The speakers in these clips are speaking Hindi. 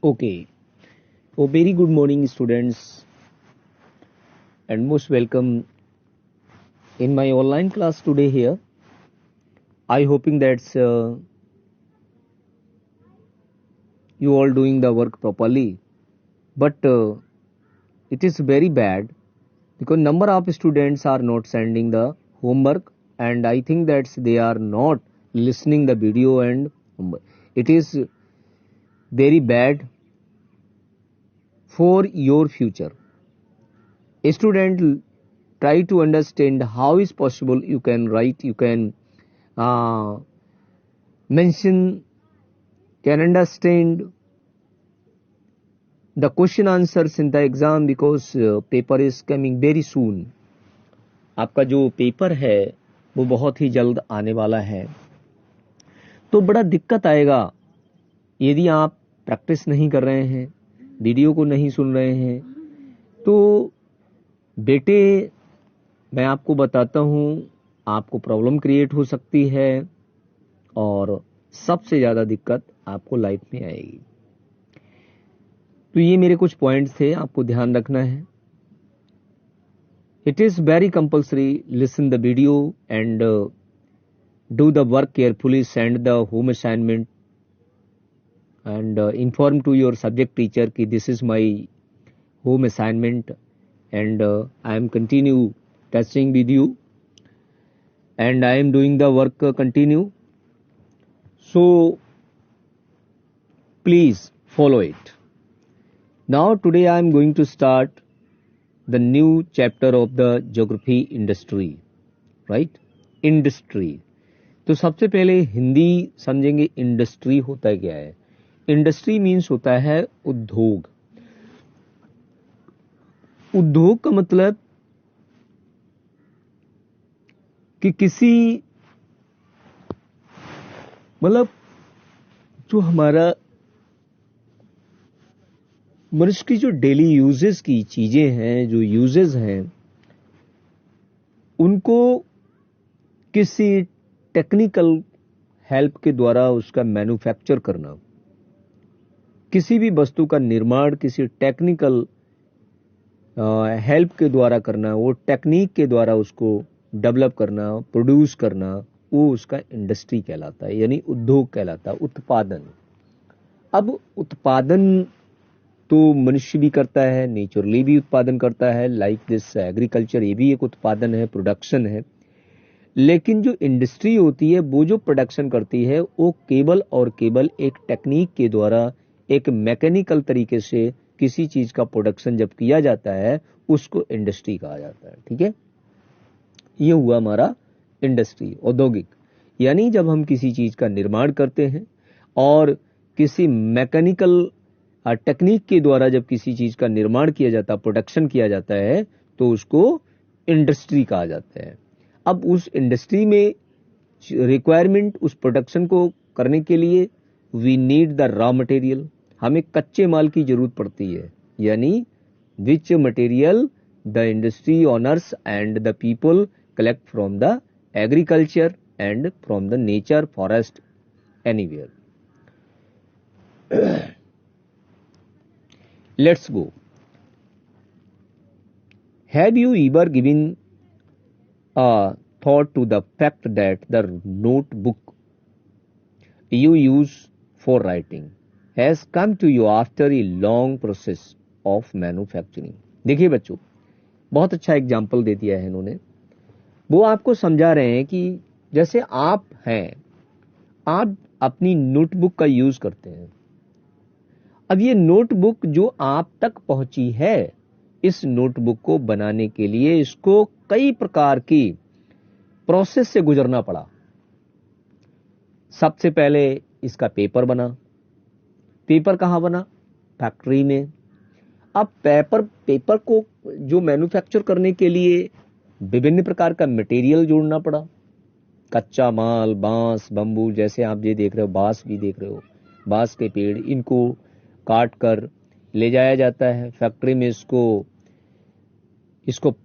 Okay. Oh, very good morning, students, and most welcome in my online class today here. I hoping that you all doing the work properly, but it is very bad because number of students are not sending the homework, and I think that they are not listening the video, and it is very bad for your future. A student try to understand how is possible you can write, you can uh, mention, can understand the question answers in the exam because paper is coming very soon. आपका जो पेपर है वो बहुत ही जल्द आने वाला है, तो बड़ा दिक्कत आएगा यदि आप प्रैक्टिस नहीं कर रहे हैं, वीडियो को नहीं सुन रहे हैं। तो बेटे मैं आपको बताता हूँ, आपको प्रॉब्लम क्रिएट हो सकती है और सबसे ज़्यादा दिक्कत आपको लाइफ में आएगी। तो ये मेरे कुछ पॉइंट्स थे, आपको ध्यान रखना है। It is very compulsory, listen the video and do the work carefully, send the home assignment and inform to your subject teacher कि this is my home assignment and I am continue testing with you and I am doing the work continue. So please follow it. Now today I am going to start the new chapter of the geography industry, right? Industry. तो सबसे पहले हिंदी समझेंगे, इंडस्ट्री होता क्या है। इंडस्ट्री मीन्स होता है उद्योग। उद्योग का मतलब कि किसी मतलब जो हमारा मनुष्य की जो डेली यूजेस की चीजें हैं, जो यूजेस हैं, उनको किसी टेक्निकल हेल्प के द्वारा उसका मैन्युफैक्चर करना, किसी भी वस्तु का निर्माण किसी टेक्निकल हेल्प के द्वारा करना, वो टेक्निक के द्वारा उसको डेवलप करना, प्रोड्यूस करना, वो उसका इंडस्ट्री कहलाता है, यानी उद्योग कहलाता है, उत्पादन। अब उत्पादन तो मनुष्य भी करता है, नेचुरली भी उत्पादन करता है, लाइक दिस एग्रीकल्चर, ये भी एक उत्पादन है, प्रोडक्शन है। लेकिन जो इंडस्ट्री होती है वो जो प्रोडक्शन करती है वो केवल और केवल एक टेक्निक के द्वारा, एक मैकेनिकल तरीके से किसी चीज का प्रोडक्शन जब किया जाता है उसको इंडस्ट्री कहा जाता है। ठीक है, ये हुआ हमारा इंडस्ट्री, औद्योगिक। यानी जब हम किसी चीज का निर्माण करते हैं और किसी मैकेनिकल टेक्निक के द्वारा जब किसी चीज का निर्माण किया जाता है, प्रोडक्शन किया जाता है, तो उसको इंडस्ट्री कहा जाता है। अब उस इंडस्ट्री में रिक्वायरमेंट, उस प्रोडक्शन को करने के लिए we need the raw material, हमें कच्चे माल की जरूरत पड़ती है। यानी which material the industry owners and the people collect from the agriculture and from the nature, forest, anywhere. Let's go. Have you ever given a thought to the fact that the notebook you use for writing has come to you after a long process of manufacturing? देखिए बच्चों, बहुत अच्छा एग्जाम्पल दे दिया है इन्होंने। वो आपको समझा रहे हैं कि जैसे आप हैं, आप अपनी नोटबुक का यूज करते हैं। अब ये नोटबुक जो आप तक पहुंची है, इस नोटबुक को बनाने के लिए इसको कई प्रकार की प्रोसेस से गुजरना पड़ा। सबसे पहले इसका पेपर बना। पेपर कहाँ बना? फैक्ट्री में। अब पेपर को जो मैन्युफैक्चर करने के लिए विभिन्न प्रकार का मटेरियल जोड़ना पड़ा, कच्चा माल, बांस, बम्बू, जैसे आप ये देख रहे हो, बांस भी देख रहे हो, बांस के पेड़, इनको काट कर ले जाया जाता है फैक्ट्री में। इसको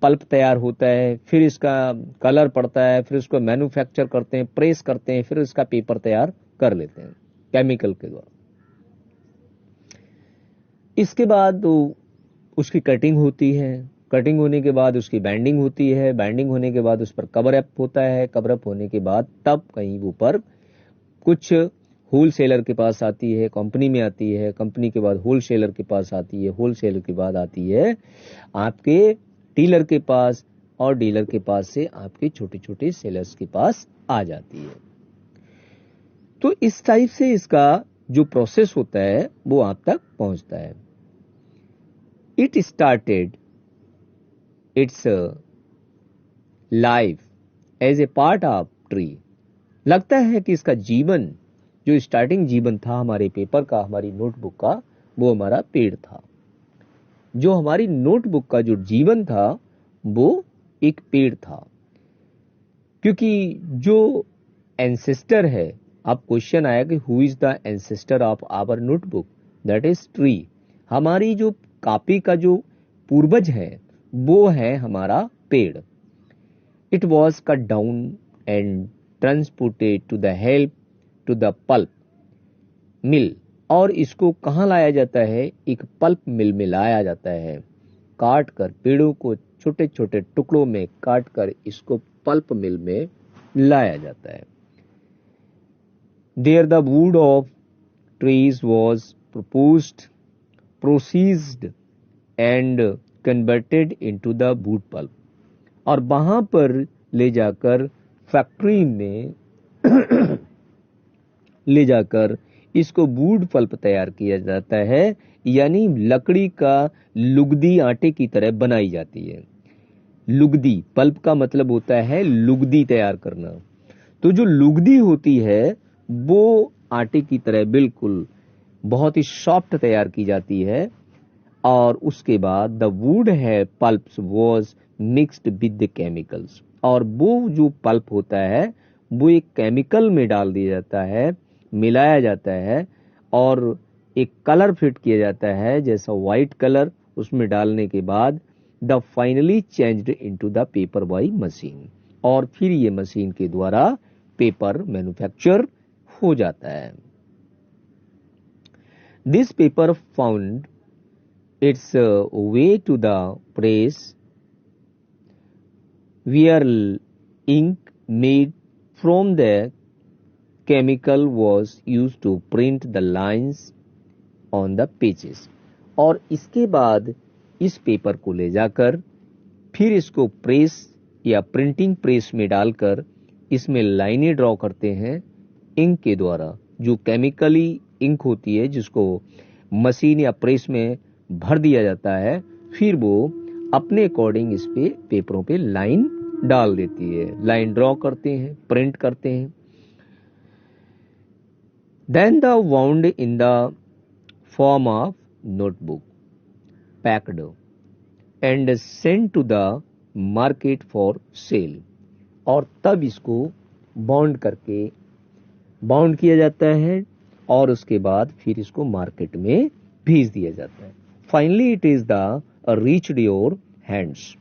पल्प तैयार होता है, फिर इसका कलर पड़ता है, फिर इसको मैन्युफैक्चर करते हैं, प्रेस करते हैं, फिर इसका पेपर तैयार कर लेते हैं केमिकल के द्वारा। इसके बाद उसकी कटिंग होती है, कटिंग होने के बाद उसकी बाइंडिंग होती है, बाइंडिंग होने के बाद उस पर कवर अप होता है, कवर अप होने के बाद तब कहीं ऊपर कुछ होलसेलर के पास आती है, कंपनी में आती है, कंपनी के बाद होलसेलर के पास आती है, होलसेलर के बाद आती है आपके डीलर के पास, और डीलर के पास से आपके छोटे छोटे सेलर्स के पास आ जाती है। तो इस टाइप से इसका जो प्रोसेस होता है वो आप तक पहुंचता है। It started its life as a part of tree. लगता है कि इसका जीवन, जो स्टार्टिंग जीवन था हमारे पेपर का, हमारी नोटबुक का, वो हमारा पेड़ था। जो हमारी नोटबुक का जो जीवन था वो एक पेड़ था, क्योंकि जो एंसेस्टर है, अब क्वेश्चन आया कि who is the ancestor of our notebook, that is tree. हमारी जो कॉपी का जो पूर्वज है वो है हमारा पेड़। It was cut down and transported to the help to the pulp mill, और इसको कहाँ लाया जाता है, एक पल्प मिल में लाया जाता है। काट कर पेड़ों को छोटे छोटे टुकड़ों में काट कर इसको पल्प मिल में लाया जाता है। There the wood of trees was processed and converted into the wood pulp, और वहां पर ले जाकर फैक्ट्री में ले जाकर इसको वुड पल्प तैयार किया जाता है, यानी लकड़ी का लुगदी आटे की तरह बनाई जाती है। लुगदी, पल्प का मतलब होता है लुगदी तैयार करना। तो जो लुगदी होती है वो आटे की तरह बिल्कुल बहुत ही सॉफ्ट तैयार की जाती है, और उसके बाद द वुड है pulps was mixed with the chemicals, और वो जो पल्प होता है वो एक केमिकल में डाल दिया जाता है, मिलाया जाता है, और एक कलर फिट किया जाता है जैसा व्हाइट कलर। उसमें डालने के बाद the finally changed into the paper by machine, और फिर ये मशीन के द्वारा पेपर मैन्युफैक्चर हो जाता है। This paper found its way to the press where ink made from the chemical was used to print the lines on the pages, और इसके बाद इस पेपर को ले जाकर फिर इसको प्रेस या प्रिंटिंग प्रेस में डालकर इसमें लाइनें ड्रॉ करते हैं इंक के द्वारा। जो केमिकली इंक होती है जिसको मशीन या प्रेस में भर दिया जाता है, फिर वो अपने अकॉर्डिंग इस पे पेपरों पे लाइन डाल देती है, लाइन ड्रॉ करते हैं, प्रिंट करते हैं। Then the wound in the form of notebook packed and sent to the market for sale, और तब इसको बाउंड किया जाता है, और उसके बाद फिर इसको मार्केट में भेज दिया जाता है। Finally it is the reached your hands.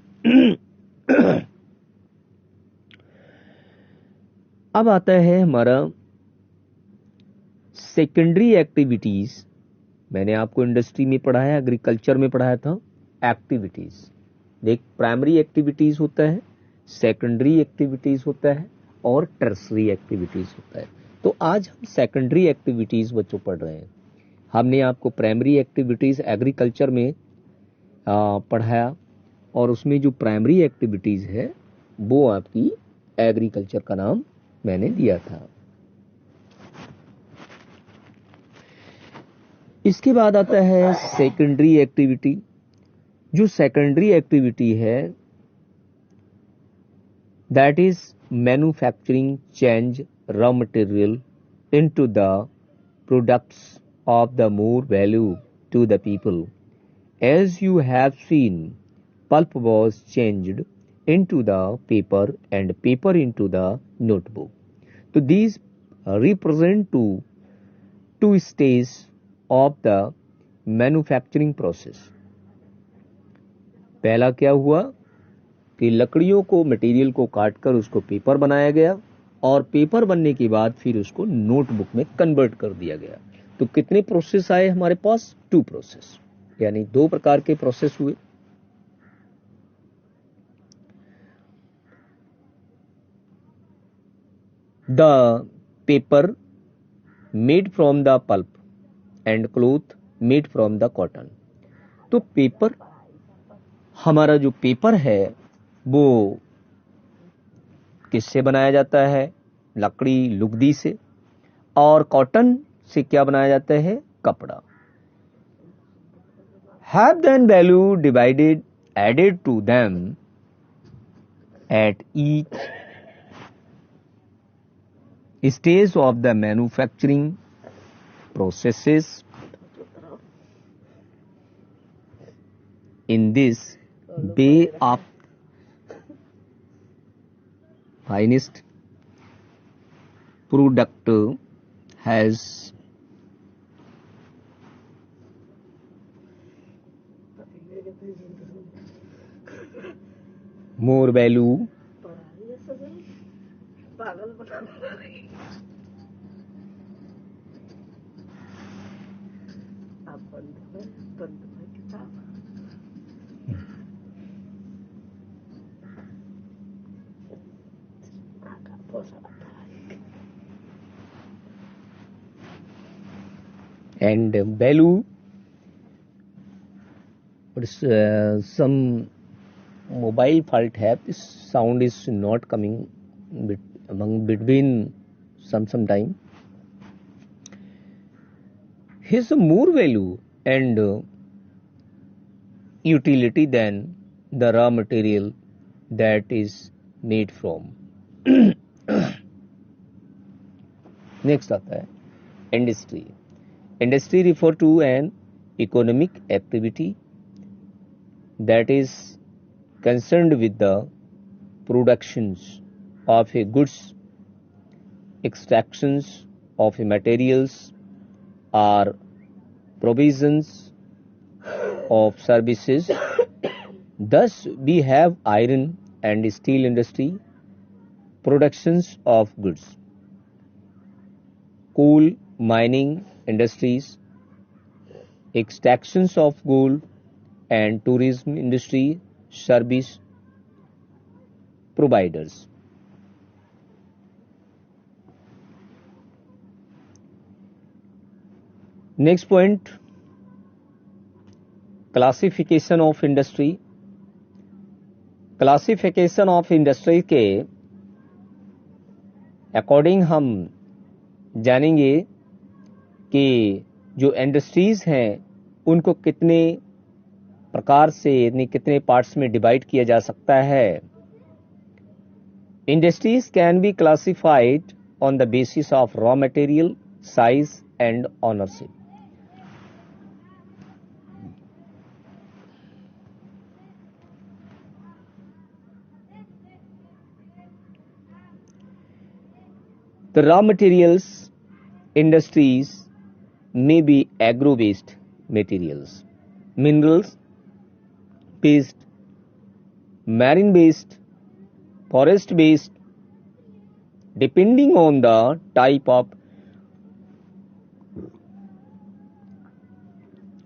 अब आता है हमारा सेकेंडरी एक्टिविटीज। मैंने आपको इंडस्ट्री में पढ़ाया, एग्रीकल्चर में पढ़ाया था एक्टिविटीज। देख, प्राइमरी एक्टिविटीज होता है, सेकेंडरी एक्टिविटीज होता है, और टर्सरी एक्टिविटीज होता है। तो आज हम सेकेंडरी एक्टिविटीज बच्चों पढ़ रहे हैं। हमने आपको प्राइमरी एक्टिविटीज एग्रीकल्चर में पढ़ाया, और उसमें जो प्राइमरी एक्टिविटीज है वो आपकी एग्रीकल्चर का नाम मैंने दिया था। इसके बाद आता है सेकेंडरी एक्टिविटी। जो सेकेंडरी एक्टिविटी है that is manufacturing change raw material into the products of the more value to the people. As you have seen, pulp was changed into the paper and paper into the notebook. So these represent two stages of the manufacturing process. पहला क्या हुआ कि लकड़ियों को, मटेरियल को काटकर उसको पेपर बनाया गया, और पेपर बनने के बाद फिर उसको नोटबुक में कन्वर्ट कर दिया गया। तो कितने प्रोसेस आए हमारे पास? 2 प्रोसेस। यानी दो प्रकार के प्रोसेस हुए। The paper made from the pulp and cloth made from the cotton. तो पेपर, हमारा जो पेपर है वो किससे बनाया जाता है? लकड़ी, लुगदी से। और कॉटन से क्या बनाया जाता है? कपड़ा। Have then value divided added to them at each stage of the manufacturing processes. In this way of finest product has more value and value. Some mobile fault have, this sound is not coming between some time. Has more value and utility than the raw material that is made from. Next आता है industry. Industry refer to an economic activity that is concerned with the productions of a goods, extractions of a materials और provisions of services. Thus, we have iron and steel industry, productions of goods, coal mining industries, extractions of gold, and tourism industry, service providers. Next point, classification of industry. Classification of industry के अकॉर्डिंग हम जानेंगे कि जो इंडस्ट्रीज हैं उनको कितने प्रकार से यानी कितने पार्ट्स में डिवाइड किया जा सकता है। Industries can be classified on the basis of raw material, size and ownership. The raw materials industries may be agro-based materials, minerals-based, marine-based, forest-based, depending on the type of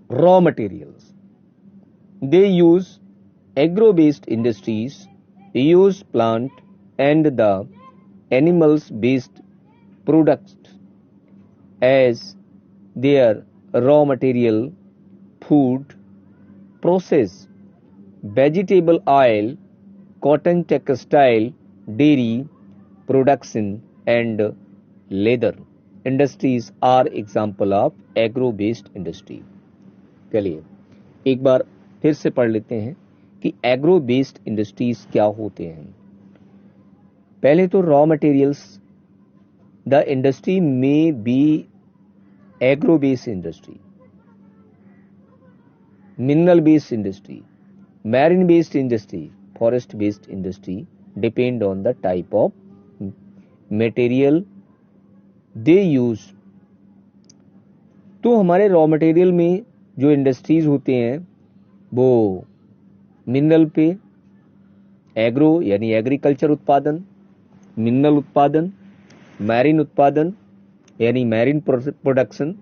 raw materials. They use agro-based industries, use plant and the animals-based products as their raw material, food, process, vegetable oil, cotton textile, dairy production and leather industries are example of agro-based industry. चलिए एक बार फिर से पढ़ लेते हैं कि एग्रो बेस्ड इंडस्ट्रीज क्या होते हैं। पहले तो रॉ मटेरियल्स, द इंडस्ट्री में be agro based industry, mineral based industry, marine based industry, forest based industry, depend on the type of material they use. तो हमारे रॉ मटेरियल में जो इंडस्ट्रीज होते हैं वो मिनरल पे, एग्रो यानी एग्रीकल्चर उत्पादन, मिनरल उत्पादन, मैरिन उत्पादन यानी मैरिन प्रोडक्शन,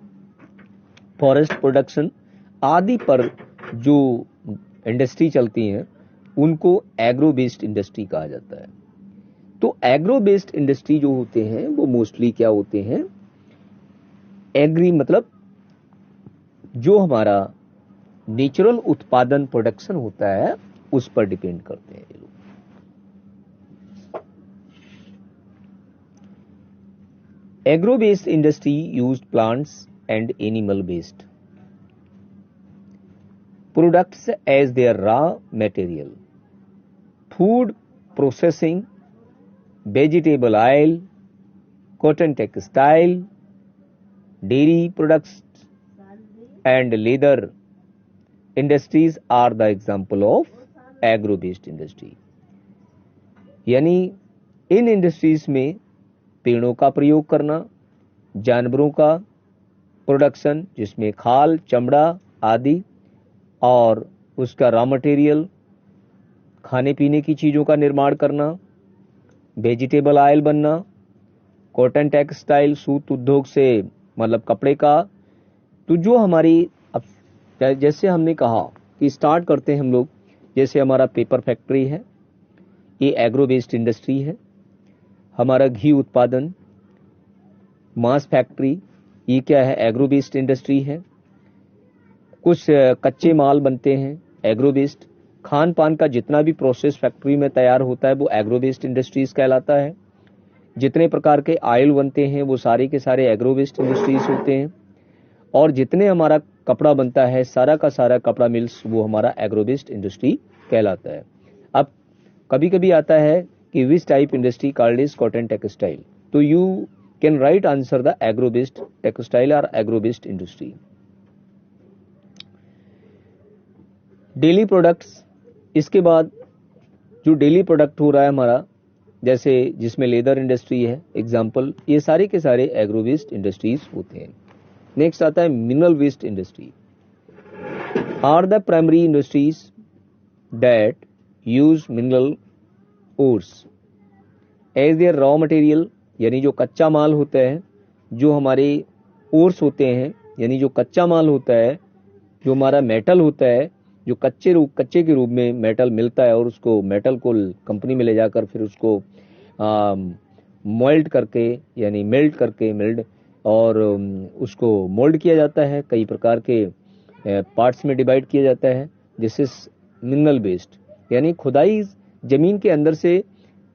फॉरेस्ट प्रोडक्शन आदि पर जो इंडस्ट्री चलती हैं उनको एग्रो बेस्ड इंडस्ट्री कहा जाता है। तो एग्रो बेस्ड इंडस्ट्री जो होते हैं वो मोस्टली क्या होते हैं, एग्री मतलब जो हमारा नेचुरल उत्पादन प्रोडक्शन होता है उस पर डिपेंड करते हैं ये लोग। Agro based industry used plants and animal based products as their raw material, food processing, vegetable oil, cotton textile, dairy products and leather industries are the example of agro based industry। यानी इन इंडस्ट्रीज में पेड़ों का प्रयोग करना, जानवरों का प्रोडक्शन जिसमें खाल, चमड़ा आदि, और उसका रॉ मटेरियल खाने पीने की चीज़ों का निर्माण करना, वेजिटेबल ऑयल बनना, कॉटन टेक्सटाइल सूत उद्योग से मतलब कपड़े का। तो जो हमारी अब जैसे हमने कहा कि स्टार्ट करते हैं हम लोग, जैसे हमारा पेपर फैक्ट्री है, ये एग्रो बेस्ड इंडस्ट्री है। हमारा घी उत्पादन, मांस फैक्ट्री, ये क्या है, एग्रो बेस्ड इंडस्ट्री है। कुछ कच्चे माल बनते हैं एग्रो बेस्ड। खान पान का जितना भी प्रोसेस फैक्ट्री में तैयार होता है वो एग्रो बेस्ड इंडस्ट्रीज कहलाता है। जितने प्रकार के ऑयल बनते हैं वो सारे के सारे एग्रो बेस्ड इंडस्ट्रीज होते हैं। और जितने हमारा कपड़ा बनता है सारा का सारा कपड़ा मिल्स वो हमारा एग्रो बेस्ड इंडस्ट्री कहलाता है। अब कभी कभी आता है कि which type industry called is cotton textile, तो you can write answer the agro based textile और agro based industry. Daily products, इसके बाद जो डेली प्रोडक्ट हो रहा है हमारा, जैसे जिसमें लेदर इंडस्ट्री है एग्जाम्पल, ये सारे के सारे एग्रो बेस्ड इंडस्ट्रीज होते हैं। नेक्स्ट आता है mineral based industry. Are the primary industries that use mineral ores as their raw material, यानी जो कच्चा माल होता है, जो हमारे ओर्स होते हैं यानी जो कच्चा माल होता है, जो हमारा मेटल होता है, जो कच्चे के रूप में मेटल मिलता है और उसको मेटल को कंपनी में ले जाकर फिर उसको मोल्ड करके यानी मेल्ट और उसको मोल्ड किया जाता है, कई प्रकार के पार्ट्स में डिवाइड किया जाता है। दिस इज मिनरल बेस्ड, यानी खुदाई जमीन के अंदर से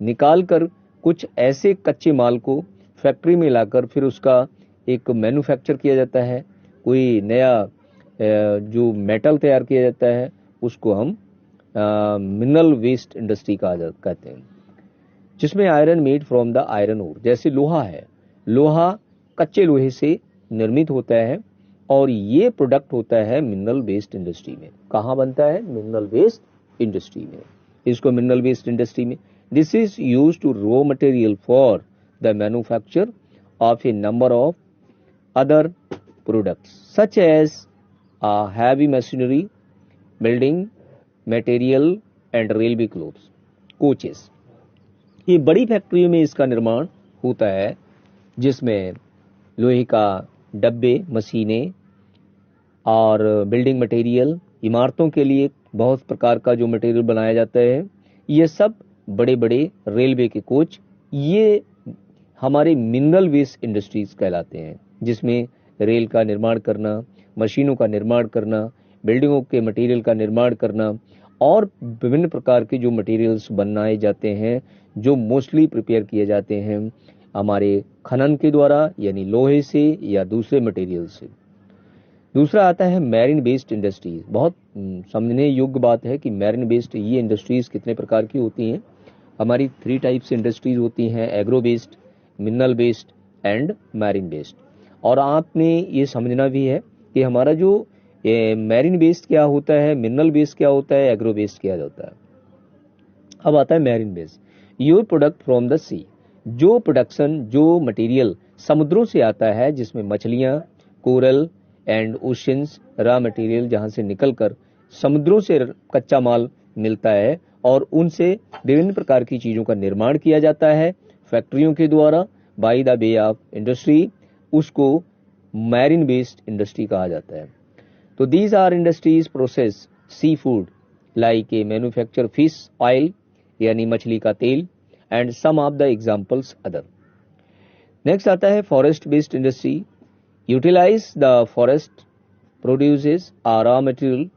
निकाल कर कुछ ऐसे कच्चे माल को फैक्ट्री में लाकर फिर उसका एक मैन्युफैक्चर किया जाता है। कोई नया जो मेटल तैयार किया जाता है उसको हम मिनरल वेस्ट इंडस्ट्री कहते हैं। जिसमें iron made from the iron ore, जैसे लोहा है, लोहा कच्चे लोहे से निर्मित होता है और ये प्रोडक्ट होता है मिनरल वेस्ट इंडस्ट्री में। कहाँ बनता है? मिनरल वेस्ट इंडस्ट्री में। इसको मिनरल वेस्ट इंडस्ट्री में this is used to raw material for the manufacture of a number of other products such as heavy machinery, building material and railway coaches। ये बड़ी फैक्ट्रियों में इसका निर्माण होता है जिसमें लोहे का डब्बे, मशीनें और बिल्डिंग मटेरियल, इमारतों के लिए बहुत प्रकार का जो मटेरियल बनाया जाता है, ये सब बड़े बड़े रेलवे के कोच, ये हमारे मिनरल वेस्ट इंडस्ट्रीज कहलाते हैं। जिसमें रेल का निर्माण करना, मशीनों का निर्माण करना, बिल्डिंगों के मटेरियल का निर्माण करना और विभिन्न प्रकार के जो मटेरियल्स बनाए जाते हैं जो मोस्टली प्रिपेयर किए जाते हैं हमारे खनन के द्वारा यानी लोहे से या दूसरे मटेरियल से। दूसरा आता है मैरिन बेस्ड इंडस्ट्रीज। बहुत समझने योग्य बात है कि मैरिन बेस्ड ये इंडस्ट्रीज कितने प्रकार की होती हैं। हमारी 3 टाइप्स इंडस्ट्रीज होती हैं, agro based, mineral based and marine based. और आपने ये समझना भी है कि हमारा जो मैरिन बेस्ड क्या होता है, मिनरल बेस्ड क्या होता है, एग्रो बेस्ड क्या होता है। अब आता है marine based, your product from the sea, जो प्रोडक्शन, जो मटेरियल समुद्रों से आता है, जिसमें मछलियां, coral and oceans, raw material जहां से निकलकर समुद्रों से कच्चा माल मिलता है और उनसे विभिन्न प्रकार की चीजों का निर्माण किया जाता है फैक्ट्रियों के द्वारा by the way of industry, उसको मैरिन बेस्ड इंडस्ट्री कहा जाता है। तो these are industries process sea food like a manufacture fish oil यानी मछली का तेल and some of the examples other. Next आता है forest based industry, utilize the forest produces a raw material,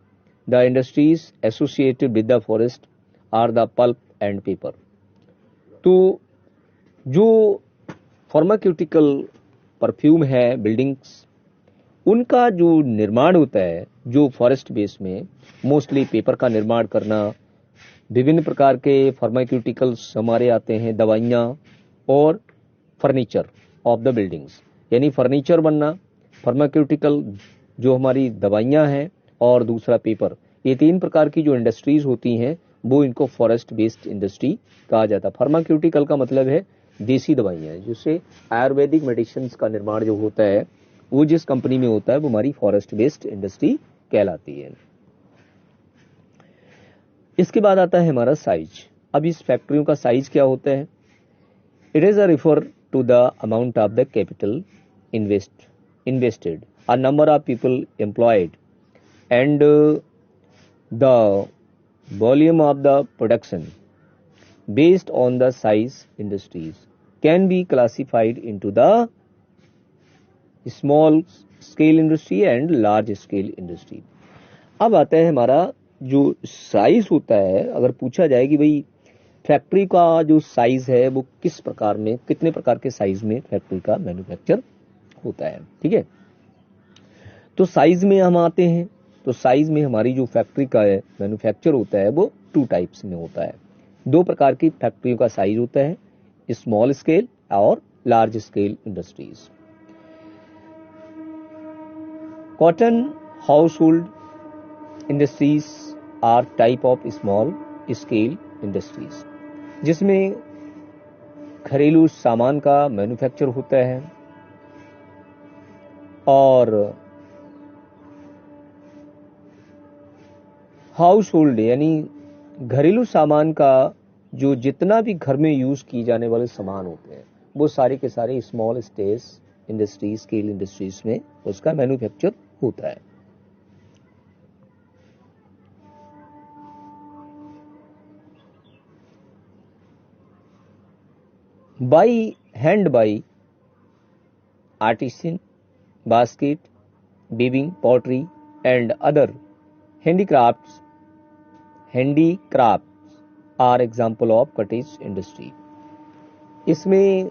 the industries associated with the forest are the pulp and paper. तो जो फार्मास्यूटिकल परफ्यूम है, बिल्डिंग्स, उनका जो निर्माण होता है जो फॉरेस्ट बेस में, मोस्टली पेपर का निर्माण करना, विभिन्न प्रकार के फार्मास्यूटिकल्स हमारे आते हैं, दवाइयाँ और फर्नीचर ऑफ द बिल्डिंग्स, यानी फर्नीचर बनना, फार्मास्यूटिकल जो हमारी दवाइयाँ हैं और दूसरा पेपर, ये तीन प्रकार की जो इंडस्ट्रीज होती हैं वो इनको फॉरेस्ट बेस्ड इंडस्ट्री कहा जाता है। फार्मास्यूटिकल का मतलब है देसी दवाइयाँ, जिससे आयुर्वेदिक मेडिसिन का निर्माण जो होता है वो जिस कंपनी में होता है वो हमारी फॉरेस्ट बेस्ड इंडस्ट्री कहलाती है। इसके बाद आता है हमारा साइज। अब इस फैक्ट्रियों का साइज क्या होता है? It is a refer to the amount of the capital invested, a number of people employed, and the volume of the production based on the size industries can be classified into the small scale industry and large scale industry। अब आता है हमारा जो साइज होता है, अगर पूछा जाए कि भाई फैक्ट्री का जो साइज है वो किस प्रकार में, कितने प्रकार के साइज में फैक्ट्री का मैन्युफैक्चर होता है, ठीक है। तो साइज में हम आते हैं, तो साइज में हमारी जो फैक्ट्री का है मैन्युफैक्चर होता है वो टू टाइप्स में होता है। दो प्रकार की फैक्ट्रियों का साइज होता है, स्मॉल स्केल और large scale industries. Cottage household industries are type of small scale industries, जिसमें घरेलू सामान का मैन्युफैक्चर होता है और हाउस होल्ड यानी घरेलू सामान का जो जितना भी घर में यूज किए जाने वाले सामान होते हैं वो सारे के सारे स्मॉल स्केल इंडस्ट्रीज में उसका मैन्युफैक्चर होता है। By hand by artisan, basket, weaving, pottery and other handicrafts are example of cottage industry। इसमें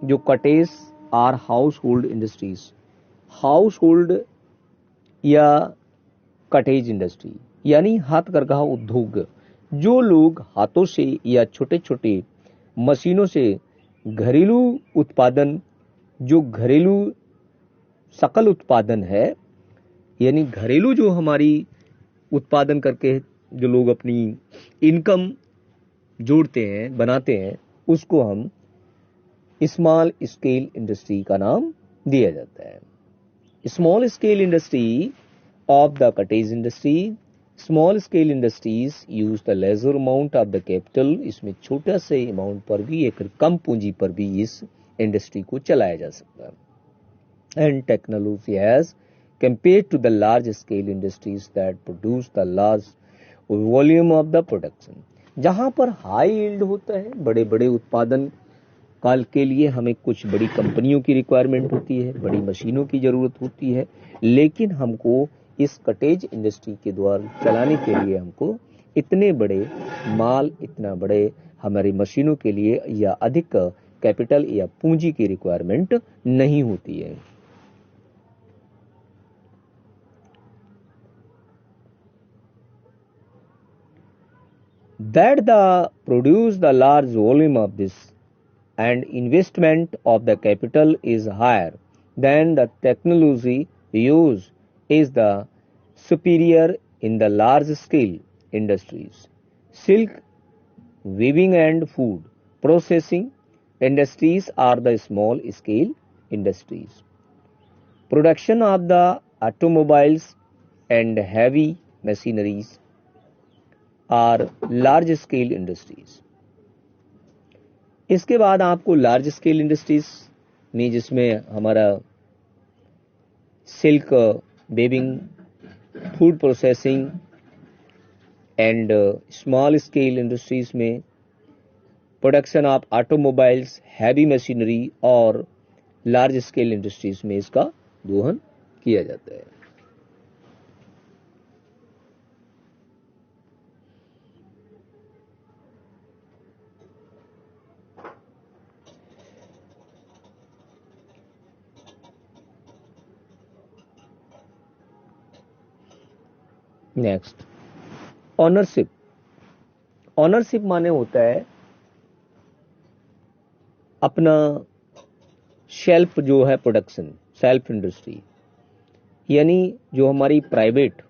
जो cottage are household industries, household या कटेज इंडस्ट्री यानी हाथकरघा उद्योग, जो लोग हाथों से या छोटे छोटे मशीनों से घरेलू उत्पादन, जो घरेलू सकल उत्पादन है, यानी घरेलू जो हमारी उत्पादन करके जो लोग अपनी इनकम जोड़ते हैं, बनाते हैं, उसको हम स्मॉल स्केल इंडस्ट्री का नाम दिया जाता है। Small scale industry of the cottage industry, small scale industries use the larger amount of the capital. इसमें छोटा से अमाउंट पर भी, एक कम पूंजी पर भी इस इंडस्ट्री को चलाया जा सकता है। And technology has compared to the large scale industries that produce the large volume of the production। जहां पर हाई यील्ड होता है, बड़े बड़े उत्पादन काल के लिए हमें कुछ बड़ी कंपनियों की रिक्वायरमेंट होती है, बड़ी मशीनों की जरूरत होती है, लेकिन हमको इस कटेज इंडस्ट्री के द्वारा चलाने के लिए हमको इतने बड़े माल, इतना बड़े हमारी मशीनों के लिए या अधिक कैपिटल या पूंजी की रिक्वायरमेंट नहीं होती है। That the produce the large volume of this and investment of the capital is higher than the technology used is the superior in the large scale industries. Silk, weaving and food processing industries are the small scale industries. Production of the automobiles and heavy machineries are large scale industries. इसके बाद आपको लार्ज स्केल इंडस्ट्रीज में, जिसमें हमारा silk, weaving, food processing and small scale industries में, production of automobiles, heavy machinery और लार्ज स्केल इंडस्ट्रीज में इसका दोहन किया जाता है। Next, ownership. ऑनरशिप माने होता है अपना सेल्फ जो है प्रोडक्शन, सेल्फ इंडस्ट्री, यानी जो हमारी प्राइवेट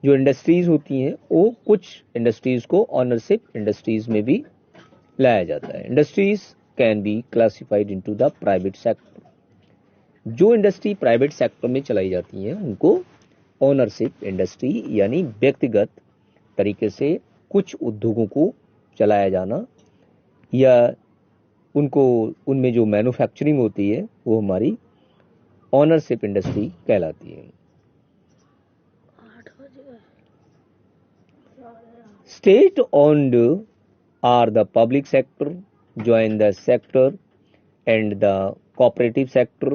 जो इंडस्ट्रीज होती हैं वो कुछ इंडस्ट्रीज को ऑनरशिप इंडस्ट्रीज में भी लाया जाता है। Industries can be classified into the private sector. जो इंडस्ट्री प्राइवेट सेक्टर में चलाई जाती हैं उनको ऑनरशिप इंडस्ट्री यानी व्यक्तिगत तरीके से कुछ उद्योगों को चलाया जाना या उनको उनमें जो मैन्युफैक्चरिंग होती है वो हमारी ऑनरशिप इंडस्ट्री कहलाती है। State owned are the public sector, join the sector and the cooperative sector.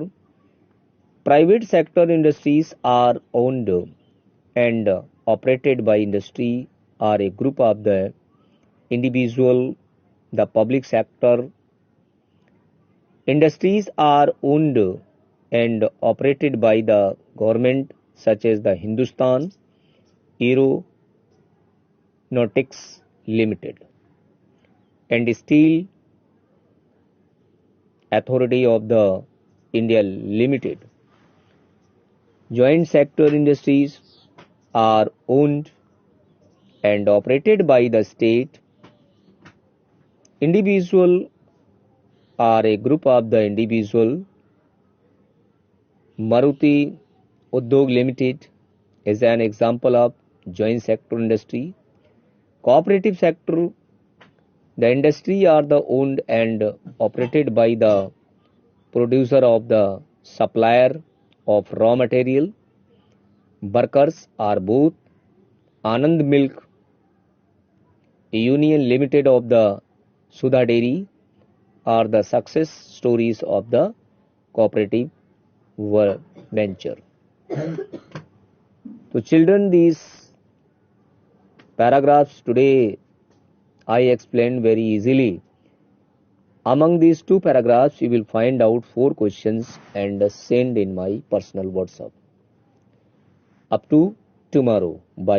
Private sector industries are owned and operated by industry or a group of the individual. The public sector industries are owned and operated by the government, such as the Hindustan Aeronautics Limited and Steel Authority of the India Limited. Joint sector industries are owned and operated by the state. Individual are a group of the individual. Maruti Udyog Limited is an example of joint sector industry. Cooperative sector, the industry are the owned and operated by the producer of the supplier of raw material. Workers are both. Anand Milk Union Limited of the Sudha Dairy are the success stories of the cooperative venture. So children, these paragraphs today I explained very easily. Among these two paragraphs, you will find out 4 questions and send in my personal WhatsApp. Up to tomorrow.